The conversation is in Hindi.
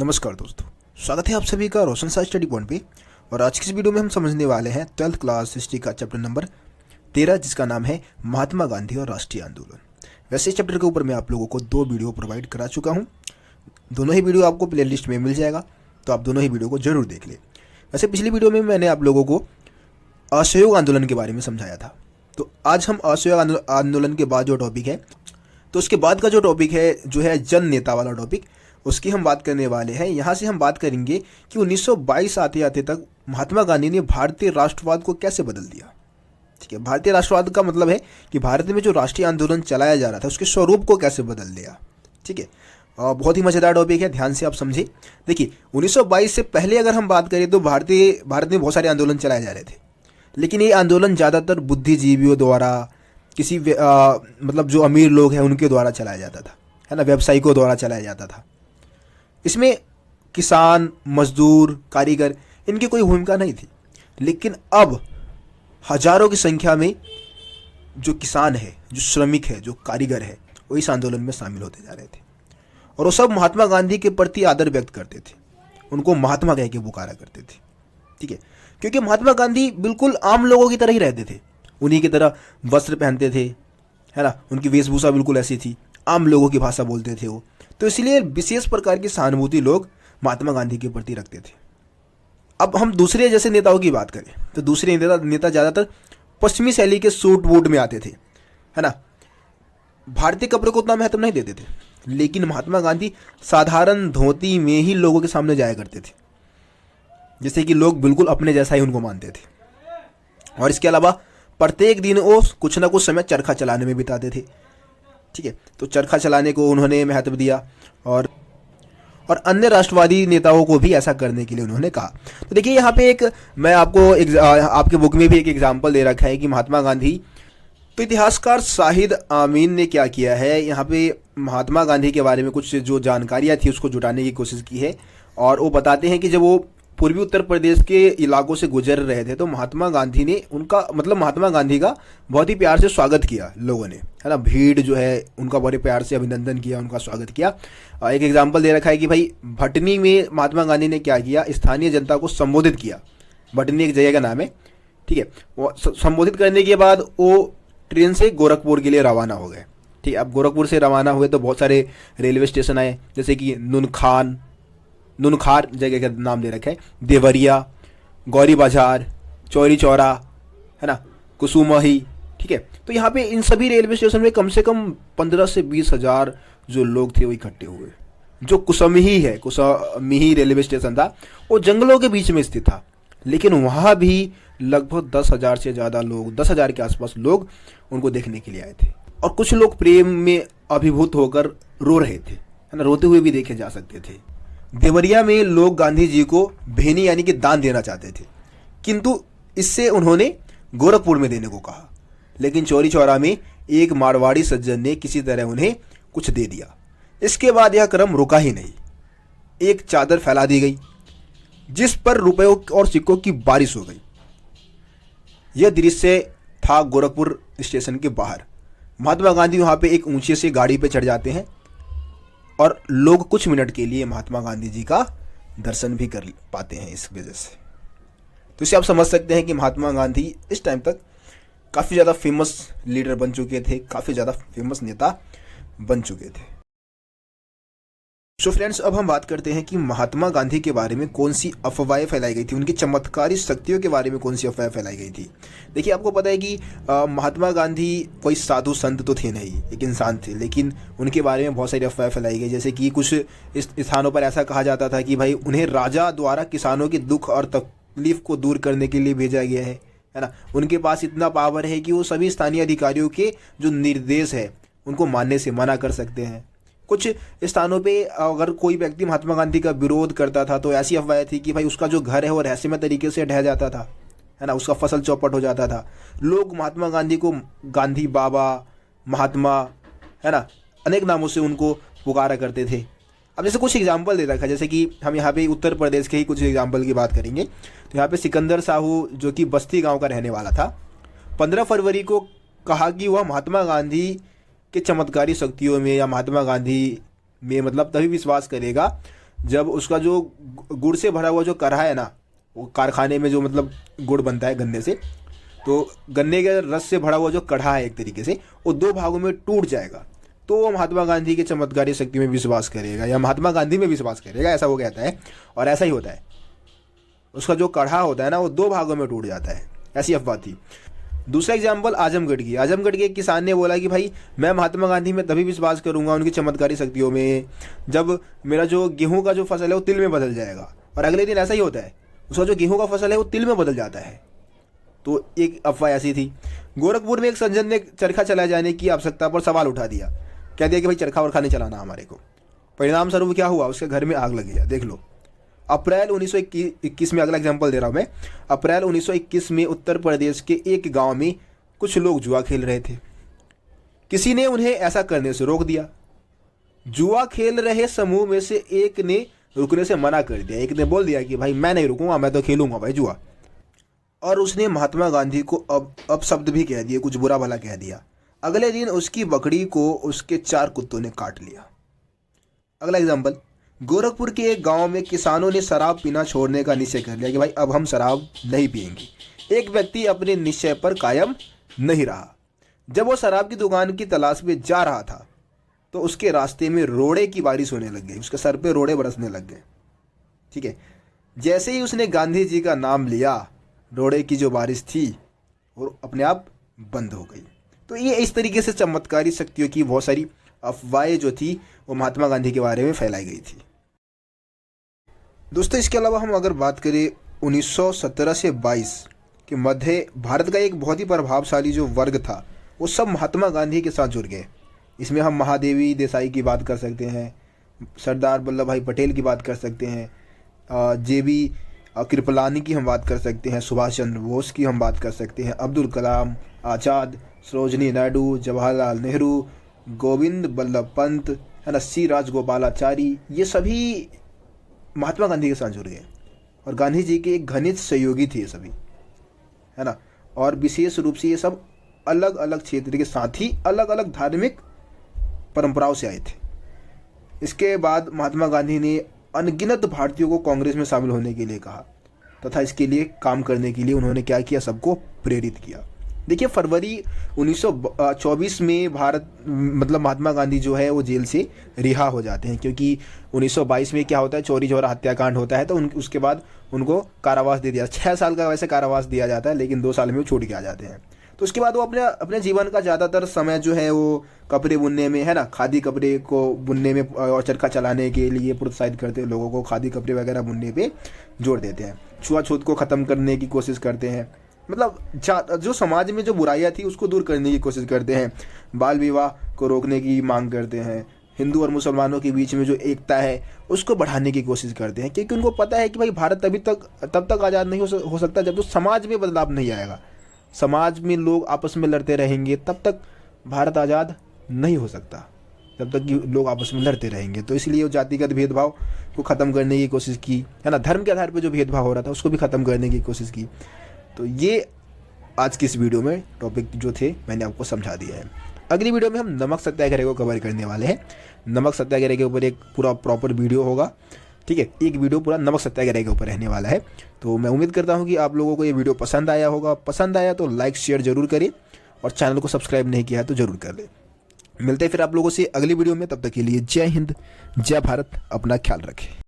नमस्कार दोस्तों, स्वागत है आप सभी का रोशन सा स्टडी पॉइंट पे। और आज की इस वीडियो में हम समझने वाले हैं 12th क्लास हिस्ट्री का चैप्टर नंबर 13, जिसका नाम है महात्मा गांधी और राष्ट्रीय आंदोलन। वैसे इस चैप्टर के ऊपर मैं आप लोगों को 2 वीडियो प्रोवाइड करा चुका हूँ। दोनों ही वीडियो आपको प्ले लिस्ट में मिल जाएगा, तो आप दोनों ही वीडियो को जरूर देख लें। वैसे पिछली वीडियो में मैंने आप लोगों को असहयोग आंदोलन के बारे में समझाया था, तो आज हम असहयोग आंदोलन के बाद जो टॉपिक है, तो उसके बाद का जो टॉपिक है जो है जन नेता वाला टॉपिक, उसकी हम बात करने वाले हैं। यहाँ से हम बात करेंगे कि 1922 आते आते तक महात्मा गांधी ने भारतीय राष्ट्रवाद को कैसे बदल दिया। ठीक है, भारतीय राष्ट्रवाद का मतलब है कि भारत में जो राष्ट्रीय आंदोलन चलाया जा रहा था उसके स्वरूप को कैसे बदल दिया। ठीक है, बहुत ही मज़ेदार टॉपिक है, ध्यान से आप समझिए। देखिए 1922 से पहले अगर हम बात करें तो भारत में बहुत सारे आंदोलन चलाए जा रहे थे, लेकिन ये आंदोलन ज़्यादातर बुद्धिजीवियों द्वारा, किसी मतलब जो अमीर लोग हैं उनके द्वारा चलाया जाता था, है ना, व्यावसायिकों द्वारा चलाया जाता था। इसमें किसान, मजदूर, कारीगर, इनकी कोई भूमिका नहीं थी। लेकिन अब हजारों की संख्या में जो किसान है, जो श्रमिक है, जो कारीगर है, वो इस आंदोलन में शामिल होते जा रहे थे। और वो सब महात्मा गांधी के प्रति आदर व्यक्त करते थे, उनको महात्मा कह के पुकारा करते थे। ठीक है, क्योंकि महात्मा गांधी बिल्कुल आम लोगों की तरह ही रहते थे, उन्हीं की तरह वस्त्र पहनते थे, है ना, उनकी वेशभूषा बिल्कुल ऐसी थी, आम लोगों की भाषा बोलते थे वो। तो इसलिए विशेष प्रकार की सहानुभूति लोग महात्मा गांधी के प्रति रखते थे। अब हम दूसरे जैसे नेताओं की बात करें तो दूसरे नेता ज़्यादातर पश्चिमी शैली के सूट बूट में आते थे, है ना, भारतीय कपड़े को उतना महत्व नहीं देते थे। लेकिन महात्मा गांधी साधारण धोती में ही लोगों के सामने जाया करते थे, जैसे कि लोग बिल्कुल अपने जैसा ही उनको मानते थे। और इसके अलावा प्रत्येक दिन वो कुछ ना कुछ समय चरखा चलाने में बिताते थे। ठीक है, तो चरखा चलाने को उन्होंने महत्व दिया और अन्य राष्ट्रवादी नेताओं को भी ऐसा करने के लिए उन्होंने कहा। तो देखिए यहाँ पे एक मैं आपको आपके बुक में भी एक एग्जाम्पल दे रखा है कि महात्मा गांधी, तो इतिहासकार शाहिद आमीन ने क्या किया है, यहाँ पे महात्मा गांधी के बारे में कुछ जो जानकारियाँ थी उसको जुटाने की कोशिश की है। और वो बताते हैं कि जब वो पूर्वी उत्तर प्रदेश के इलाकों से गुजर रहे थे तो महात्मा गांधी ने महात्मा गांधी का बहुत ही प्यार से स्वागत किया लोगों ने, है ना, भीड़ जो है उनका बड़े प्यार से अभिनंदन किया, उनका स्वागत किया। एक एग्जाम्पल दे रखा है कि भाई भटनी में महात्मा गांधी ने क्या किया, स्थानीय जनता को संबोधित किया। भटनी एक जगह का नाम है। ठीक है, वो संबोधित करने के बाद वो ट्रेन से गोरखपुर के लिए रवाना हो गए। ठीक है, अब गोरखपुर से रवाना हुए तो बहुत सारे रेलवे स्टेशन आए, जैसे कि नुनखार जगह का नाम दे रखा है, देवरिया, गौरी बाजार, चौरी चौरा, है ना, कुसुमही। ठीक है, तो यहाँ पे इन सभी रेलवे स्टेशन में कम से कम 15 से 20 हजार जो लोग थे वो इकट्ठे हुए। जो कुसुमही रेलवे स्टेशन था वो जंगलों के बीच में स्थित था, लेकिन वहाँ भी लगभग 10,000 से ज़्यादा लोग, 10,000 के आसपास लोग उनको देखने के लिए आए थे। और कुछ लोग प्रेम में अभिभूत होकर रो रहे थे, है ना, रोते हुए भी देखे जा सकते थे। देवरिया में लोग गांधी जी को भेनी यानी कि दान देना चाहते थे, किंतु इससे उन्होंने गोरखपुर में देने को कहा। लेकिन चौरी चौरा में एक मारवाड़ी सज्जन ने किसी तरह उन्हें कुछ दे दिया। इसके बाद यह क्रम रुका ही नहीं, एक चादर फैला दी गई जिस पर रुपयों और सिक्कों की बारिश हो गई। यह दृश्य था गोरखपुर स्टेशन के बाहर। महात्मा गांधी वहां पे एक ऊंचे से गाड़ी पे चढ़ जाते हैं और लोग कुछ मिनट के लिए महात्मा गांधी जी का दर्शन भी कर पाते हैं इस वजह से। तो इसे आप समझ सकते हैं कि महात्मा गांधी इस टाइम तक काफ़ी ज़्यादा फेमस लीडर बन चुके थे, काफ़ी ज़्यादा फेमस नेता बन चुके थे। सो फ्रेंड्स, अब हम बात करते हैं कि महात्मा गांधी के बारे में कौन सी अफवाहें फैलाई गई थी, उनकी चमत्कारी शक्तियों के बारे में कौन सी अफवाहें फैलाई गई थी। देखिए आपको पता है कि महात्मा गांधी कोई साधु संत तो थे नहीं, एक इंसान थे, लेकिन उनके बारे में बहुत सारी अफवाहें फैलाई गई। जैसे कि कुछ इस स्थानों पर ऐसा कहा जाता था कि भाई उन्हें राजा द्वारा किसानों के दुख और तकलीफ को दूर करने के लिए भेजा गया है ना, उनके पास इतना पावर है कि वो सभी स्थानीय अधिकारियों के जो निर्देश है उनको मानने से मना कर सकते हैं। कुछ स्थानों पे अगर कोई व्यक्ति महात्मा गांधी का विरोध करता था तो ऐसी अफवाह थी कि भाई उसका जो घर है वो रहस्यमय तरीके से ढह जाता था, है ना, उसका फसल चौपट हो जाता था। लोग महात्मा गांधी को गांधी बाबा, महात्मा, है ना, अनेक नामों से उनको पुकारा करते थे। अब जैसे कुछ एग्जाम्पल दे रखा है, जैसे कि हम यहाँ पे उत्तर प्रदेश के ही कुछ एग्जाम्पल की बात करेंगे। तो यहाँ पे सिकंदर साहू जो कि बस्ती गाँव का रहने वाला था, 15 फरवरी को कहा कि वह महात्मा गांधी के चमत्कारी शक्तियों में या महात्मा गांधी में मतलब तभी विश्वास करेगा जब उसका जो गुड़ से भरा हुआ जो कढ़ा है ना, वो कारखाने में जो मतलब गुड़ बनता है गन्ने से, तो गन्ने के रस से भरा हुआ जो कढ़ा है एक तरीके से, वो दो भागों में टूट जाएगा, तो वो महात्मा गांधी की चमत्कारी शक्ति में विश्वास करेगा या महात्मा गांधी में विश्वास करेगा, ऐसा वो कहता है। और ऐसा ही होता है, उसका जो कढ़ा होता है ना वो दो भागों में टूट जाता है, ऐसी अफवाह थी। दूसरा एग्जाम्पल आजमगढ़ की। आजमगढ़ के एक किसान ने बोला कि भाई मैं महात्मा गांधी में तभी विश्वास करूंगा उनकी चमत्कारी शक्तियों में जब मेरा जो गेहूं का जो फसल है वो तिल में बदल जाएगा। और अगले दिन ऐसा ही होता है, उसका जो गेहूं का फसल है वो तिल में बदल जाता है। तो एक अफवाह ऐसी थी। गोरखपुर में एक सज्जन ने चरखा चलाए जाने की आवश्यकता पर सवाल उठा दिया, कह दिया कि भाई चरखा वरखा नहीं चलाना हमारे को। परिणाम स्वरूप क्या हुआ, उसके घर में आग लगी है। देख लो, अप्रैल 1921 में, अगला एग्जाम्पल दे रहा हूँ मैं, अप्रैल 1921 में उत्तर प्रदेश के एक गांव में कुछ लोग जुआ खेल रहे थे। किसी ने उन्हें ऐसा करने से रोक दिया। जुआ खेल रहे समूह में से एक ने रुकने से मना कर दिया। एक ने बोल दिया कि भाई मैं नहीं रुकूंगा, मैं तो खेलूंगा भाई जुआ। और उसने महात्मा गांधी को अब शब्द भी कह दिए, कुछ बुरा भला कह दिया। अगले दिन उसकी बकरी को उसके 4 कुत्तों ने काट लिया। अगला एग्जाम्पल, गोरखपुर के एक गांव में किसानों ने शराब पीना छोड़ने का निश्चय कर लिया कि भाई अब हम शराब नहीं पिएंगे। एक व्यक्ति अपने निश्चय पर कायम नहीं रहा। जब वो शराब की दुकान की तलाश में जा रहा था तो उसके रास्ते में रोड़े की बारिश होने लग गई, उसके सर पे रोड़े बरसने लग गए। ठीक है, जैसे ही उसने गांधी जी का नाम लिया, रोड़े की जो बारिश थी वो अपने आप बंद हो गई। तो ये इस तरीके से चमत्कारी शक्तियों की बहुत सारी अफवाहें जो थी वो महात्मा गांधी के बारे में फैलाई गई थी। दोस्तों, इसके अलावा हम अगर बात करें 1917 से 22 के मध्य भारत का एक बहुत ही प्रभावशाली जो वर्ग था वो सब महात्मा गांधी के साथ जुड़ गए। इसमें हम महादेवी देसाई की बात कर सकते हैं, सरदार वल्लभ भाई पटेल की बात कर सकते हैं, JB कृपलानी की हम बात कर सकते हैं, सुभाष चंद्र बोस की हम बात कर सकते हैं, अब्दुल कलाम आज़ाद, सरोजनी नायडू, जवाहरलाल नेहरू, गोविंद बल्लभ पंत, है ना, C राजगोपालाचारी, ये सभी महात्मा गांधी के साथ जुड़ गए और गांधी जी के एक घनिष्ठ सहयोगी थे ये सभी, है ना। और विशेष रूप से ये सब अलग अलग क्षेत्र के साथ ही अलग अलग धार्मिक परंपराओं से आए थे। इसके बाद महात्मा गांधी ने अनगिनत भारतीयों को कांग्रेस में शामिल होने के लिए कहा तथा इसके लिए काम करने के लिए उन्होंने क्या किया, सबको प्रेरित किया। देखिए, फरवरी 1924 में मतलब महात्मा गांधी जो है वो जेल से रिहा हो जाते हैं, क्योंकि 1922 में क्या होता है, चोरी चौरा हत्याकांड होता है, तो उसके बाद उनको कारावास दे दिया। 6 साल का वैसे कारावास दिया जाता है, लेकिन 2 साल में वो छूट के आ जाते हैं। तो उसके बाद वो अपने जीवन का ज़्यादातर समय जो है वो कपड़े बुनने में, है ना, खादी कपड़े को बुनने में और चरखा चलाने के लिए प्रोत्साहित करते हैं, लोगों को खादी कपड़े वगैरह बुनने पे जोर देते हैं। छुआछूत को ख़त्म करने की कोशिश करते हैं, मतलब जो समाज में जो बुराइयां थी उसको दूर करने की कोशिश करते हैं। बाल विवाह को रोकने की मांग करते हैं। हिंदू और मुसलमानों के बीच में जो एकता है उसको बढ़ाने की कोशिश करते हैं, क्योंकि उनको पता है कि भाई भारत तब तक आज़ाद नहीं हो सकता जब तो समाज में बदलाव नहीं आएगा। समाज में लोग आपस में लड़ते रहेंगे तब तक भारत आज़ाद नहीं हो सकता, जब तक कि लोग आपस में लड़ते रहेंगे। तो इसलिए वो जातिगत भेदभाव को ख़त्म करने की कोशिश की, है ना, धर्म के आधार पर जो भेदभाव हो रहा था उसको भी ख़त्म करने की कोशिश की। तो ये आज की इस वीडियो में टॉपिक जो थे मैंने आपको समझा दिया है। अगली वीडियो में हम नमक सत्याग्रह को कवर करने वाले हैं। नमक सत्याग्रह के ऊपर एक पूरा प्रॉपर वीडियो होगा, ठीक है, एक वीडियो पूरा नमक सत्याग्रह के ऊपर रहने वाला है। तो मैं उम्मीद करता हूँ कि आप लोगों को ये वीडियो पसंद आया होगा। पसंद आया तो लाइक शेयर जरूर करें और चैनल को सब्सक्राइब नहीं किया है तो जरूर कर लें। मिलते हैं फिर आप लोगों से अगली वीडियो में, तब तक के लिए जय हिंद, जय भारत, अपना ख्याल रखें।